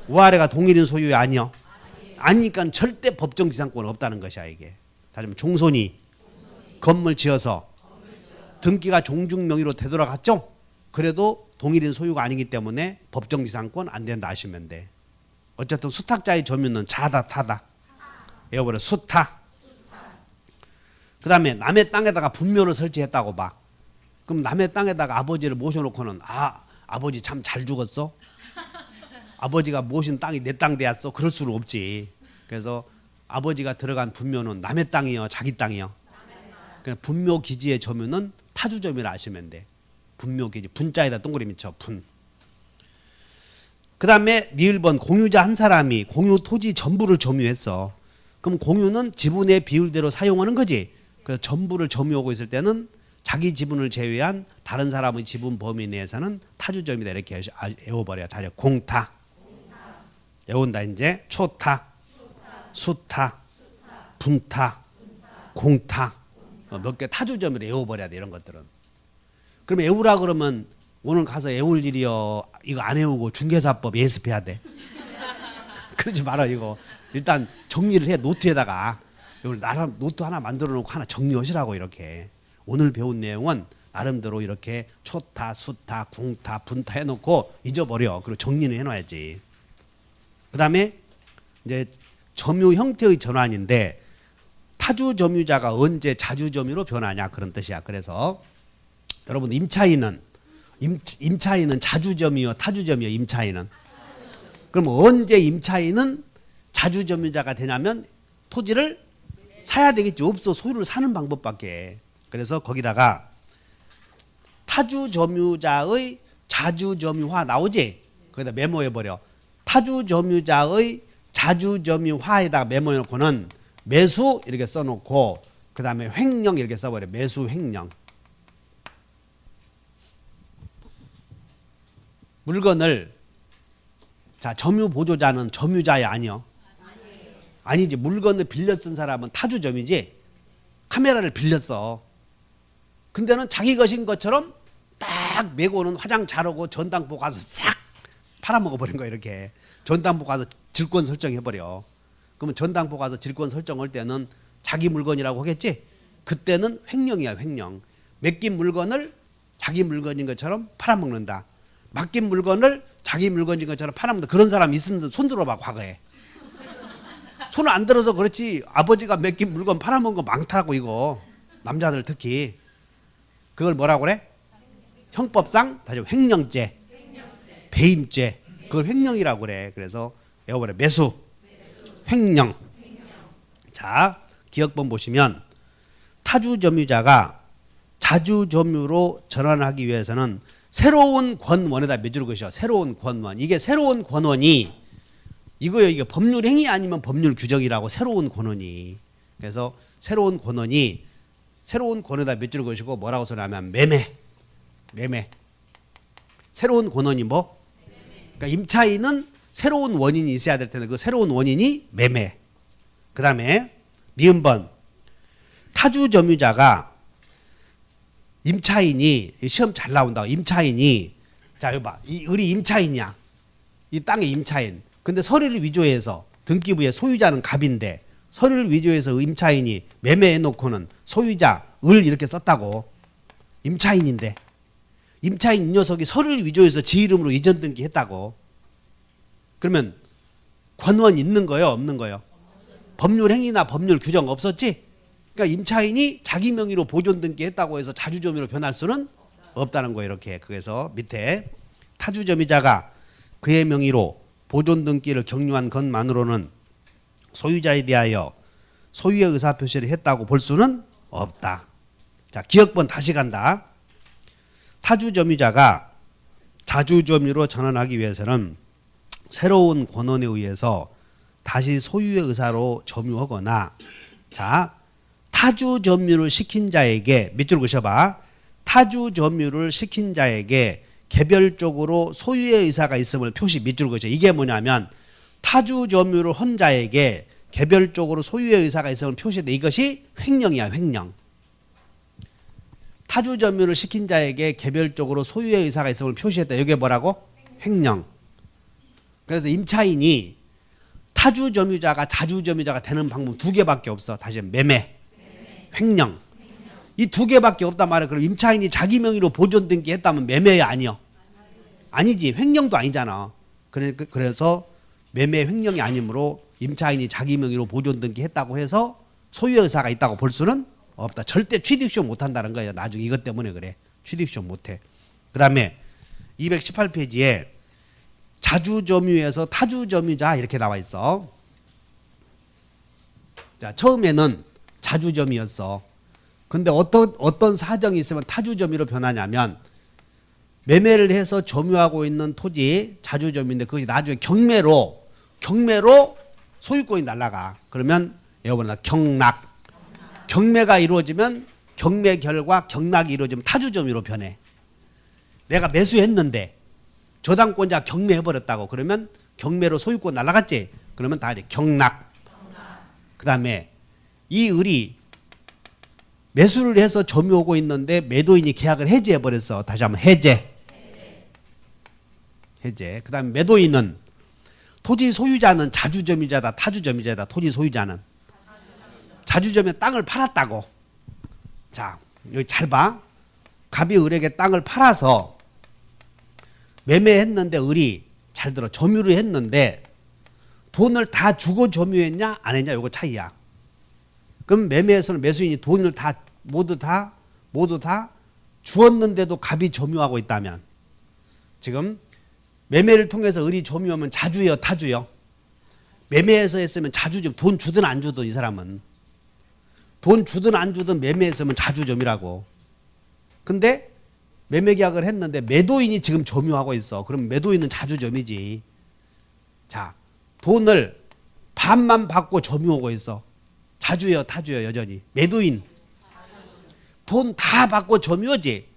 우아래가 동일인 소유가 아니요. 아니니까 절대 법정 지상권 없다는 것이야. 이게 다시 한번, 종손이 건물 지어서 등기가 종중 명의로 되돌아갔죠. 그래도 동일인 소유가 아니기 때문에 법정 지상권 안 된다 하시면 돼. 어쨌든 수탁자의 점유는 자다 타다. 외워버려. 수타. 그 다음에 남의 땅에다가 분묘를 설치했다고 봐. 그럼 남의 땅에다가 아버지를 모셔놓고는 아버지 참 잘 죽었어? 아버지가 모신 땅이 내 땅 되었어? 그럴 수는 없지. 그래서 아버지가 들어간 분묘는 남의 땅이요, 자기 땅이요? 분묘 기지의 점유는 타주점이라 아시면 돼. 분묘 기지. 분자에다 동그라미 쳐. 분. 그 다음에 니을번 공유자 한 사람이 공유 토지 전부를 점유했어. 그럼 공유는 지분의 비율대로 사용하는 거지. 그래서 전부를 점유하고 있을 때는 자기 지분을 제외한 다른 사람의 지분 범위 내에서는 타주점이다 이렇게 외워버려야 돼. 공타. 외운다 이제. 초타, 수타, 분타, 공타. 몇 개 타주점을 외워버려야 돼. 이런 것들은. 그럼 외우라 그러면 오늘 가서 외울 일이요, 이거 안 외우고 중개사법 예습해야 돼. 그러지 마라. 이거 일단 정리를 해. 노트에다가 이걸 나름 노트 하나 만들어 놓고 하나 정리하시라고. 이렇게 오늘 배운 내용은 나름대로 이렇게 초타, 수타, 궁타, 분타 해놓고 잊어버려. 그리고 정리는 해놔야지. 그 다음에 이제 점유 형태의 전환인데, 타주 점유자가 언제 자주 점유로 변하냐 그런 뜻이야. 그래서 여러분, 임차인은 자주 점유요, 타주 점유요? 임차인은. 그럼 언제 임차인은 자주 점유자가 되냐면 토지를 사야 되겠지. 없어. 소유를 사는 방법밖에. 그래서 거기다가 타주 점유자의 자주 점유화 나오지. 거기다 메모해 버려. 타주점유자의 자주점유화에다가 메모해놓고는 매수 이렇게 써놓고 그 다음에 횡령 이렇게 써버려. 매수 횡령. 물건을 자 점유보조자는 점유자야 아니요? 아니지. 물건을 빌려 쓴 사람은 타주점이지. 카메라를 빌렸어. 근데는 자기 것인 것처럼 딱 메고는 화장 잘하고 전당포 가서 싹 팔아먹어버린 거야. 이렇게 전당포 가서 질권 설정해버려. 그러면 전당포 가서 질권 설정할 때는 자기 물건이라고 하겠지. 그때는 횡령이야. 횡령. 맡긴 물건을 자기 물건인 것처럼 팔아먹는다. 맡긴 물건을 자기 물건인 것처럼 팔아먹는다. 그런 사람 있으면 손 들어봐. 과거에 손을 안 들어서 그렇지. 아버지가 맡긴 물건 팔아먹은 거 많다고. 이거 남자들 특히. 그걸 뭐라고 그래? 형법상 다시 횡령죄, 배임죄. 그걸 횡령이라고 그래. 그래서 외워버려. 매수, 횡령. 자, 기억본 보시면 타주점유자가 자주점유로 전환하기 위해서는 새로운 권원에다 맺을 것이요. 새로운 권원. 이게 새로운 권원이 이거요. 이게 법률 행위 아니면 법률 규정이라고. 새로운 권원이. 그래서 새로운 권원이 새로운 권원에다 맺을 것이고 뭐라고 써냐면 매매. 매매. 새로운 권원이 뭐? 그러니까 임차인은 새로운 원인이 있어야 될 텐데 그 새로운 원인이 매매. 그 다음에 니은번 타주점유자가 임차인이 시험 잘 나온다고. 임차인이 자 여기 봐. 우리 임차인이야. 이 땅의 임차인. 근데 서류를 위조해서 등기부에 소유자는 갑인데 서류를 위조해서 임차인이 매매해 놓고는 소유자 을 이렇게 썼다고. 임차인인데 임차인 이 녀석이 서류를 위조해서 지 이름으로 이전 등기했다고. 그러면 권원 있는 거요? 없는 거요? 법률 행위나 법률 규정 없었지? 그러니까 임차인이 자기 명의로 보존 등기했다고 해서 자주점유로 변할 수는 없다는 거예요. 이렇게. 그래서 밑에 타주점유자가 그의 명의로 보존 등기를 격려한 것만으로는 소유자에 대하여 소유의 의사표시를 했다고 볼 수는 없다. 자, 기억번 다시 간다. 타주점유자가 자주점유로 전환하기 위해서는 새로운 권원에 의해서 다시 소유의 의사로 점유하거나 자 타주점유를 시킨 자에게 밑줄 그셔봐. 타주점유를 시킨 자에게 개별적으로 소유의 의사가 있음을 표시. 밑줄 그셔. 이게 뭐냐면 타주점유를 한 자에게 개별적으로 소유의 의사가 있음을 표시돼. 이것이 횡령이야. 횡령. 타주점유를 시킨 자에게 개별적으로 소유의 의사가 있음을 표시했다. 이게 뭐라고? 횡령. 그래서 임차인이 타주점유자가 자주점유자가 되는 방법 두 개밖에 없어. 다시 매매, 횡령. 이 두 개밖에 없단 말이야. 그럼 임차인이 자기 명의로 보존 등기했다면 매매야 아니요? 아니지. 횡령도 아니잖아. 그래서 매매 횡령이 아니므로 임차인이 자기 명의로 보존 등기했다고 해서 소유의 의사가 있다고 볼 수는 없다. 절대 취득시효 못한다는 거예요. 나중에 이것 때문에 그래. 취득시효 못해. 그 다음에 218페이지에 자주점유에서 타주점유자 이렇게 나와 있어. 자, 처음에는 자주점유였어. 근데 어떤 사정이 있으면 타주점유로 변하냐면 매매를 해서 점유하고 있는 토지 자주점유인데 그것이 나중에 경매로 소유권이 날라가. 그러면 여러분 경락. 경매가 이루어지면 경매 결과 경락이 이루어지면 타주점유로 변해. 내가 매수했는데 저당권자 경매해버렸다고. 그러면 경매로 소유권 날라갔지. 그러면 다 경락. 그 다음에 이 을이 매수를 해서 점유하고 있는데 매도인이 계약을 해지해버렸어. 다시 한번 해제. 그 다음에 매도인은 토지 소유자는 자주점유자다 타주점유자다. 토지 소유자는 자주점유 땅을 팔았다고. 자 여기 잘 봐. 갑이 을에게 땅을 팔아서 매매했는데 을이 잘 들어 점유를 했는데 돈을 다 주고 점유했냐 안 했냐 요거 차이야. 그럼 매매에서는 매수인이 돈을 다 모두 다 주었는데도 갑이 점유하고 있다면 지금 매매를 통해서 을이 점유하면 자주요 타주요? 매매에서 했으면 자주점. 돈 주든 안 주든 이 사람은 돈 주든 안 주든 매매했으면 자주점이라고. 근데 매매 계약을 했는데 매도인이 지금 점유하고 있어. 그럼 매도인은 자주점이지. 자, 돈을 반만 받고 점유하고 있어. 자주요, 타주요, 여전히. 매도인. 돈 다 받고 점유하지.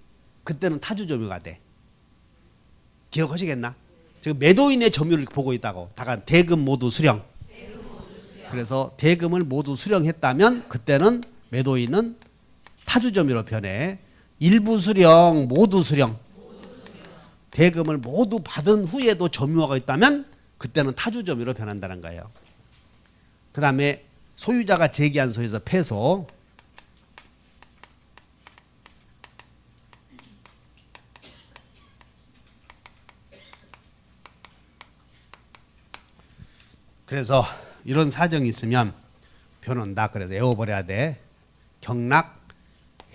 그때는 타주 점유가 돼. 기억하시겠나? 지금 매도인의 점유를 보고 있다고. 다가 대금 모두 수령. 그래서 대금을 모두 수령했다면 그때는 매도인은 타주 점유로 변해. 일부 수령, 모두 수령. 대금을 모두 받은 후에도 점유하고 있다면 그때는 타주 점유로 변한다는 거예요. 그 다음에 소유자가 제기한 소에서 패소. 그래서 이런 사정이 있으면 변한다. 그래서 외워버려야 돼. 경락,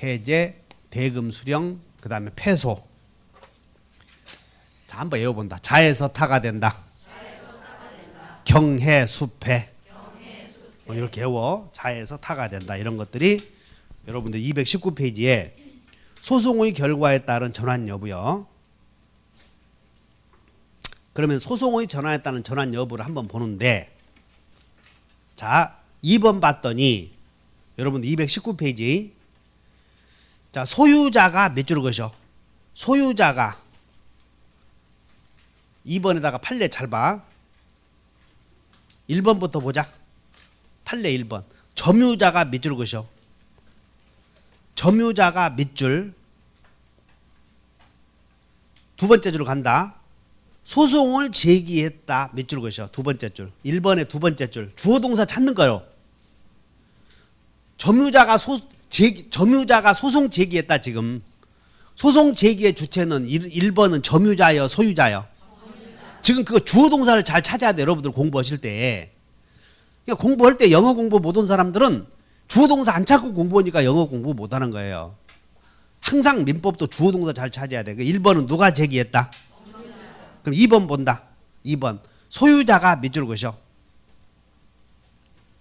해제, 대금 수령, 그 다음에 패소. 자, 한번 외워본다. 자에서 타가 된다. 경해, 수패. 이렇게 외워. 자에서 타가 된다. 이런 것들이 여러분들 219페이지에 소송의 결과에 따른 전환 여부요. 그러면 소송의 전환에 따른 전환 여부를 한번 보는데, 자, 2번 봤더니 여러분 219페이지. 자, 소유자가 몇 줄 것이요? 소유자가 2번에다가 판례 잘 봐. 1번부터 보자. 판례 1번. 점유자가 몇 줄 것이요? 점유자가 몇 줄? 두 번째 줄로 간다. 소송을 제기했다. 몇 줄 것이요? 두 번째 줄. 1번의 두 번째 줄. 주어 동사 찾는 거요. 점유자가 소송 제기했다. 지금 소송 제기의 주체는 1번은 점유자요, 소유자요? 지금 그 주어 동사를 잘 찾아야 돼. 여러분들 공부하실 때. 그러니까 공부할 때 영어 공부 못한 사람들은 주어 동사 안 찾고 공부하니까 영어 공부 못하는 거예요. 항상 민법도 주어 동사 잘 찾아야 돼. 1번은 누가 제기했다? 그럼 2번 본다. 2번. 소유자가 몇 줄 것이요?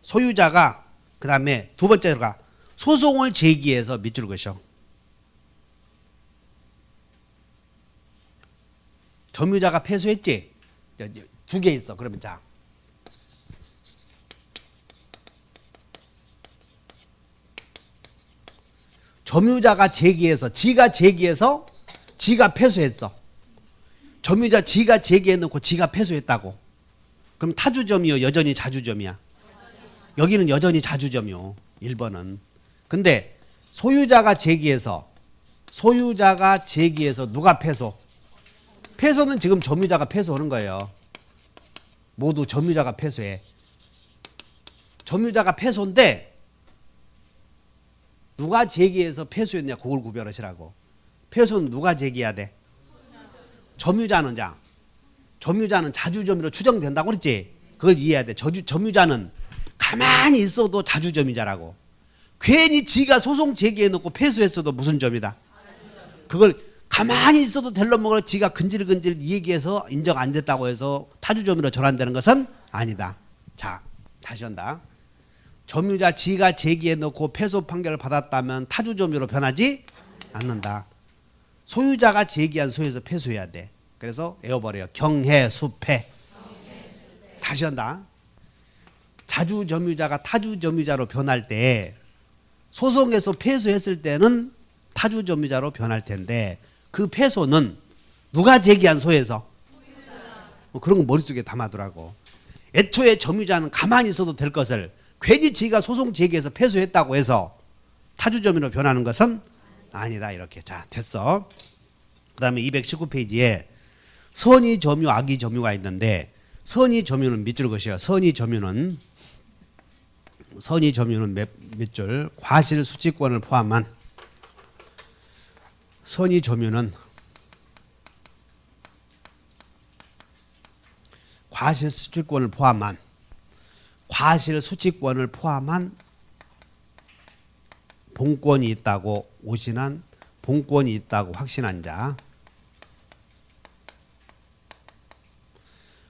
소유자가 그 다음에 두 번째가 소송을 제기해서 몇 줄 것이요? 점유자가 패소했지? 두 개 있어. 그러면 자. 점유자가 제기해서 지가 패소했어. 점유자 지가 제기해놓고 지가 패소했다고. 그럼 타주점이요, 여전히 자주점이야? 여기는 여전히 자주점이요. 1번은. 근데 소유자가 제기해서 누가 패소? 패소는 지금 점유자가 패소하는 거예요. 모두 점유자가 패소해. 점유자가 패소인데 누가 제기해서 패소했냐, 그걸 구별하시라고. 패소는 누가 제기해야 돼? 점유자는 자주점유로 추정된다고 그랬지? 그걸 이해해야 돼. 점유자는 가만히 있어도 자주점유자라고. 괜히 지가 소송 제기해놓고 패소했어도 무슨 점이다? 그걸 가만히 있어도 될 놈을 지가 근질근질 얘기해서 인정 안 됐다고 해서 타주점유로 전환되는 것은 아니다. 자, 다시 한다. 점유자 지가 제기해놓고 패소 판결을 받았다면 타주점유로 변하지 않는다. 소유자가 제기한 소에서 패소해야 돼. 그래서 외워버려요. 경해, 수패. 다시 한다. 자주점유자가 타주점유자로 변할 때 소송에서 패소했을 때는 타주점유자로 변할 텐데 그 패소는 누가 제기한 소에서? 그런 거 머릿속에 담아두라고. 애초에 점유자는 가만히 있어도 될 것을 괜히 지가 소송 제기해서 패소했다고 해서 타주점유로 변하는 것은 아니다. 이렇게. 자, 됐어. 그 다음에 219페이지에 선의 점유, 악의 점유가 있는데 선의 점유는 몇 줄 것이요? 선의 점유는 몇 줄? 과실 수취권을 포함한 선의 점유는 과실 수취권을 포함한 본권이 있다고 오신한 본권이 있다고 확신한 자.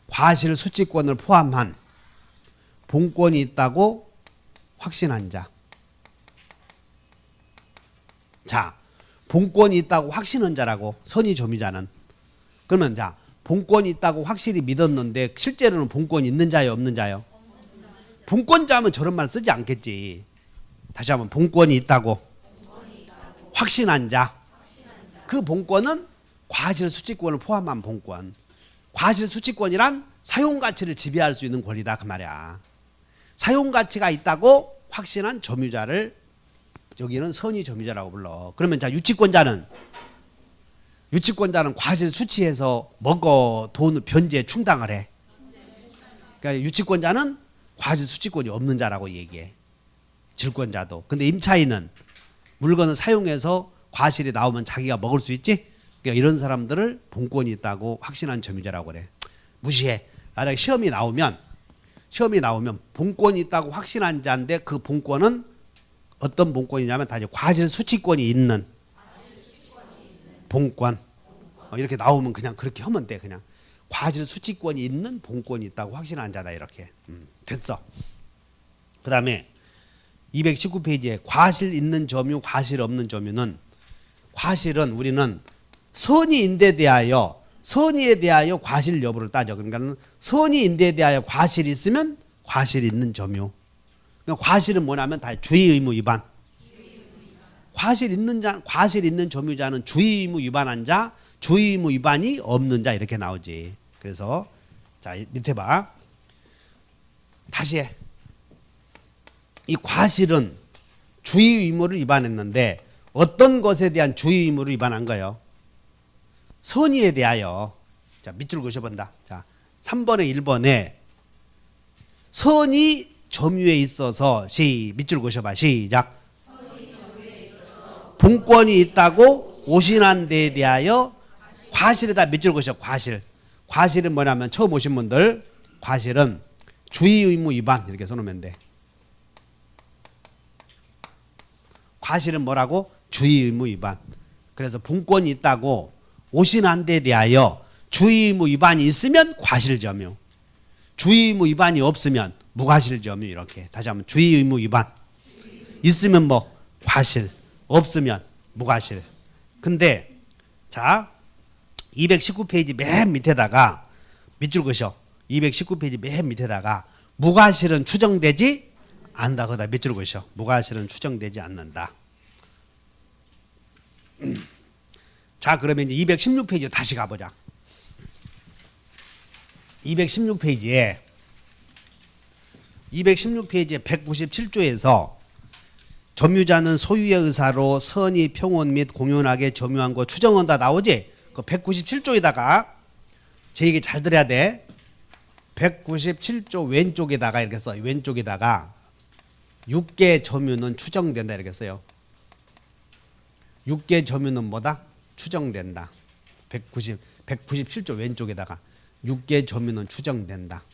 과실 수취권을 포함한 본권이 있다고 확신한 자. 자, 본권이 있다고 확신한 자라고 선의 점유자는. 그러면 자, 본권이 있다고 확실히 믿었는데 실제로는 본권이 있는 자요, 없는 자요? 본권자면 저런 말 쓰지 않겠지. 다시 한번 본권이 있다고 확신한 자. 그 본권은 과실수취권을 포함한 본권. 과실수취권이란 사용가치를 지배할 수 있는 권리다 그 말이야. 사용가치가 있다고 확신한 점유자를 여기는 선의 점유자라고 불러. 그러면 자 유치권자는 과실수취해서 먹어 돈을 변제 충당을 해. 그러니까 유치권자는 과실수취권이 없는 자라고 얘기해. 질권자도. 근데 임차인은 물건을 사용해서 과실이 나오면 자기가 먹을 수 있지? 그러니까 이런 사람들을 본권이 있다고 확신한 점유자라고 그래. 무시해. 만약에 시험이 나오면 본권이 있다고 확신한 자인데 그 본권은 어떤 본권이냐면 다 과실수취권이 있는 본권. 이렇게 나오면 그냥 그렇게 하면 돼. 그냥 과실수취권이 있는 본권이 있다고 확신한 자다 이렇게. 됐어. 그 다음에 219페이지에 과실 있는 점유, 과실 없는 점유는 과실은 우리는 선의인데 대하여 선의에 대하여 과실 여부를 따져. 그러니까 선의인데 대하여 과실이 있으면 과실 있는 점유. 그러니까 과실은 뭐냐면 다 주의 의무 위반. 과실 있는 점유자는 주의 의무 위반한 자, 주의 의무 위반이 없는 자 이렇게 나오지. 그래서 자 밑에 봐. 다시 해. 이 과실은 주의 의무를 위반했는데 어떤 것에 대한 주의 의무를 위반한 거예요? 선의에 대하여. 자, 밑줄 그셔본다. 자, 3번에 1번에 선의 점유에 있어서 밑줄 그셔봐. 시작. 본권이 있다고 오신한 데에 대하여 과실에다 밑줄 그셔. 과실은 뭐냐면 처음 오신 분들 과실은 주의 의무 위반 이렇게 써놓으면 돼. 과실은 뭐라고? 주의 의무 위반. 그래서 본권이 있다고 오신한 데에 대하여 주의 의무 위반이 있으면 과실점유. 주의 의무 위반이 없으면 무과실점유 이렇게. 다시 한번 주의 의무 위반. 있으면 뭐 과실, 없으면 무과실. 근데 자 219페이지 맨 밑에다가 밑줄 그셔. 219페이지 맨 밑에다가 무과실은 추정되지 않는다. 거기다 밑줄 그셔. 무과실은 추정되지 않는다. 자 그러면 이제 216페이지 다시 가보자. 216페이지에 197조에서 점유자는 소유의 의사로 선의, 평온 및 공연하게 점유한 거 추정한다 나오지? 그 197조에다가 제 얘기 잘 들어야 돼. 197조 왼쪽에다가 이렇게 써. 왼쪽에다가 6개 점유는 추정된다 이렇게 써요. 6개 점유는 뭐다? 추정된다. 197조 왼쪽에다가 6개 점유는 추정된다.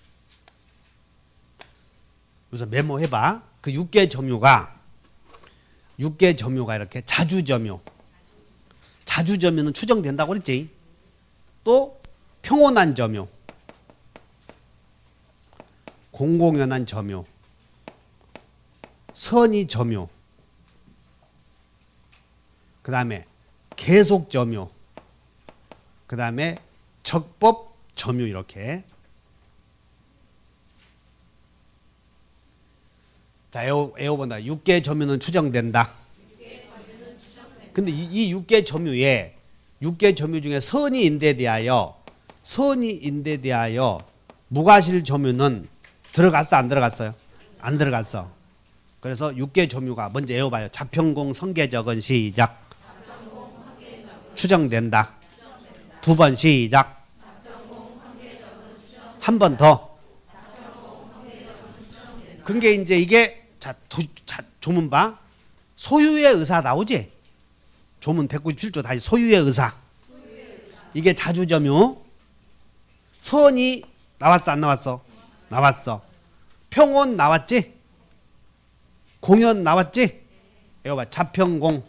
우선 메모해봐. 그 6개 점유가 이렇게 자주점유는 추정된다고 그랬지. 또 평온한 점유, 공공연한 점유, 선의 점유, 그 다음에 계속 점유, 그 다음에 적법 점유 이렇게. 자, 에어본다. 6개 점유는 추정된다. 근데 이 6개 점유에 6개 점유 중에 선의인데 대하여 무과실 점유는 들어갔어 안 들어갔어요? 안 들어갔어. 그래서 6개 점유가 먼저 에어봐요. 자평공 성계적은 시작. 추정된다. 두 번 시작. 한 번 더. 그게 이제 이게 자 조문 봐. 소유의 의사 나오지? 조문 197조 다시 소유의 의사. 이게 자주점유. 선이 나왔어 안 나왔어? 나왔어. 평온 나왔지? 공연 나왔지? 이거 봐. 자평공.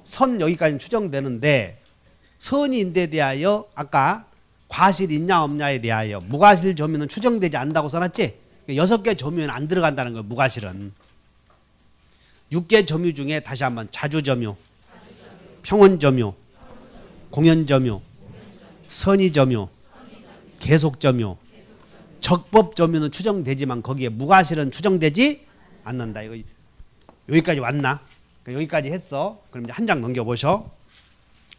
선 여기까지는 추정되는데 선의인데 대하여 아까 과실 있냐 없냐에 대하여 무과실 점유는 추정되지 않는다고 써놨지? 6개 점유는 안 들어간다는 거예요. 무과실은. 6개 점유 중에 다시 한번 자주점유, 평온점유, 공연점유, 선의점유, 계속점유, 적법점유는 추정되지만 거기에 무과실은 추정되지 않는다. 이거 여기까지 왔나? 여기까지 했어. 그럼 이제 한 장 넘겨보셔.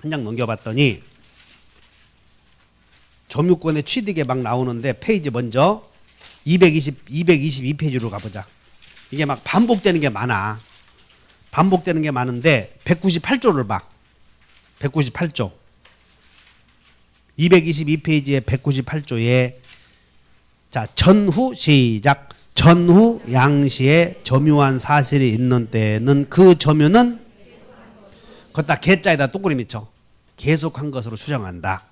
한 장 넘겨봤더니 점유권의 취득에 막 나오는데 페이지 먼저 222페이지로 가보자. 이게 막 반복되는 게 많아. 반복되는 게 많은데 198조를 봐. 198조. 222페이지의 198조에 자, 전후 시작. 전후 양시에 점유한 사실이 있는 때에는 그 점유는 걷다 개자에다 똑그리 쳐. 계속한 것으로 추정한다.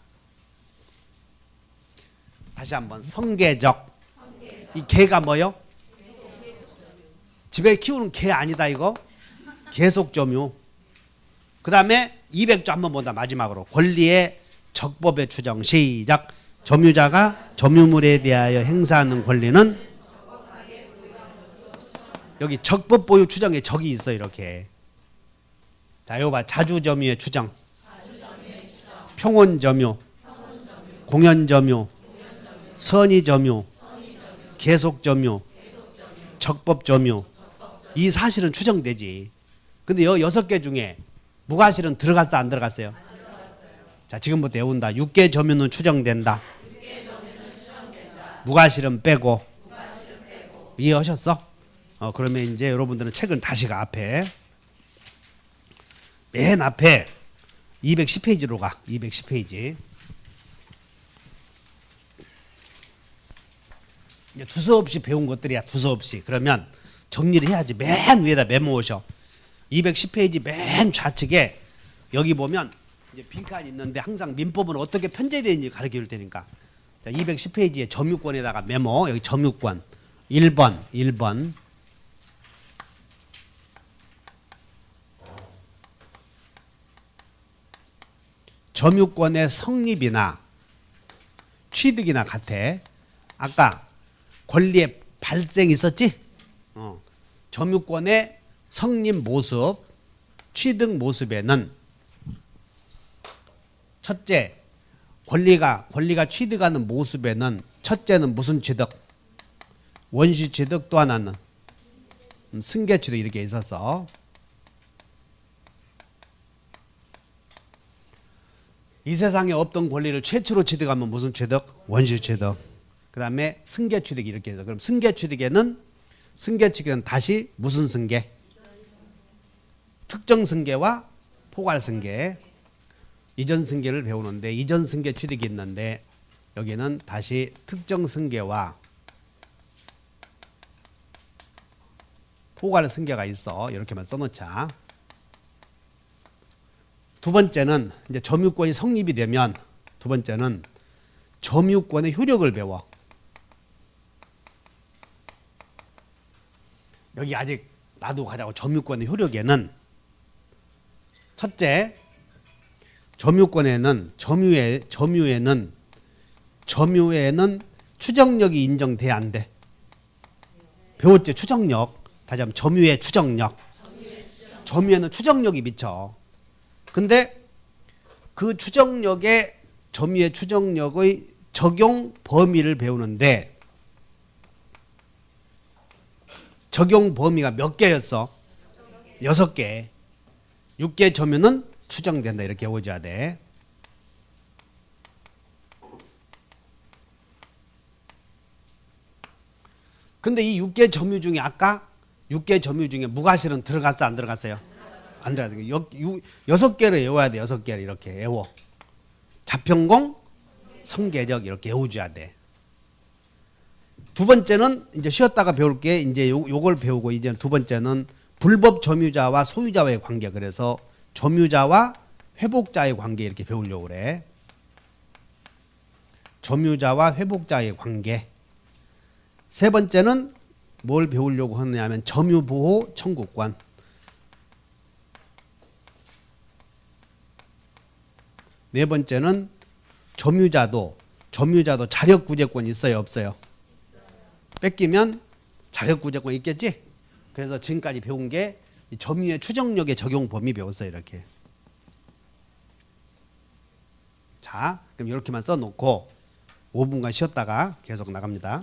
다시 한번 성계적. 이 개가 뭐요? 집에 키우는 개 아니다 이거. 계속 점유. 그 다음에 200조 한번 본다. 마지막으로 권리의 적법의 추정 시작. 점유자가 점유물에 대하여 행사하는 권리는 여기 적법 보유 추정에 적이 있어 이렇게. 자, 이거 봐. 자주점유의 추정, 평온점유, 공연점유, 선의점유, 계속점유, 적법점유. 이 사실은 추정되지. 근데 여 6개 중에 무과실은 들어갔어 안 들어갔어요? 자, 지금부터 외운다. 6개 점유는 추정된다. 무과실은 빼고. 이해하셨어? 그러면 이제 여러분들은 책을 다시 가. 앞에 맨 앞에 210페이지로 가. 210페이지. 이제 두서없이 배운 것들이야. 두서없이. 그러면 정리를 해야지. 맨 위에다 메모오셔. 210페이지 맨 좌측에 여기 보면 이제 빈칸이 있는데 항상 민법은 어떻게 편제되는지 가르쳐 줄 테니까. 자, 210페이지에 점유권에다가 메모. 여기 점유권 1번. 점유권의 성립이나 취득이나 같아. 아까 권리의 발생이 있었지? 점유권의 성립 모습, 취득 모습에는 첫째, 권리가 취득하는 모습에는 첫째는 무슨 취득? 원시 취득. 또 하나는 승계 취득. 이렇게 있어서 이 세상에 없던 권리를 최초로 취득하면 무슨 취득? 원시 취득. 그 다음에 승계 취득. 이렇게 해서 그럼 승계 취득에는 다시 무슨 승계? 특정 승계와 포괄 승계. 이전 승계를 배우는데 이전 승계 취득이 있는데 여기는 다시 특정 승계와 포괄 승계가 있어. 이렇게만 써놓자. 두 번째는 이제 점유권이 성립이 되면 두 번째는 점유권의 효력을 배워. 여기 아직 놔두고 가자고. 점유권의 효력에는 첫째, 점유권에는 점유에는 추정력이 인정돼 안 돼? 배웠지? 추정력. 다시 한번 점유의 추정력. 점유에는 추정력이 미쳐. 근데 그 추정력의 점유의 추정력의 적용 범위를 배우는데 적용 범위가 몇 개였어? 6개. 6개 점유는 추정된다. 이렇게 외워줘야 돼. 근데 이 6개 점유 중에 아까 6개 점유 중에 무과실은 들어갔어 안 들어갔어요? 안 들어갔어요. 6개를 외워야 돼. 6개를 이렇게 외워. 자평공, 성계적 이렇게 외워줘야 돼. 두 번째는 이제 쉬었다가 배울게. 이제 요걸 배우고 이제 두 번째는 불법 점유자와 소유자와의 관계. 그래서 점유자와 회복자의 관계 이렇게 배우려고 그래. 점유자와 회복자의 관계. 세 번째는 뭘 배우려고 하느냐면 점유보호 청구권. 네 번째는 점유자도 자력구제권이 있어요 없어요? 뺏기면 자력구제권 있겠지? 그래서 지금까지 배운 게 점유의 추정력의 적용 범위 배웠어요 이렇게. 자. 자, 그럼 이렇게만 써놓고 5분간 쉬었다가 계속 나갑니다.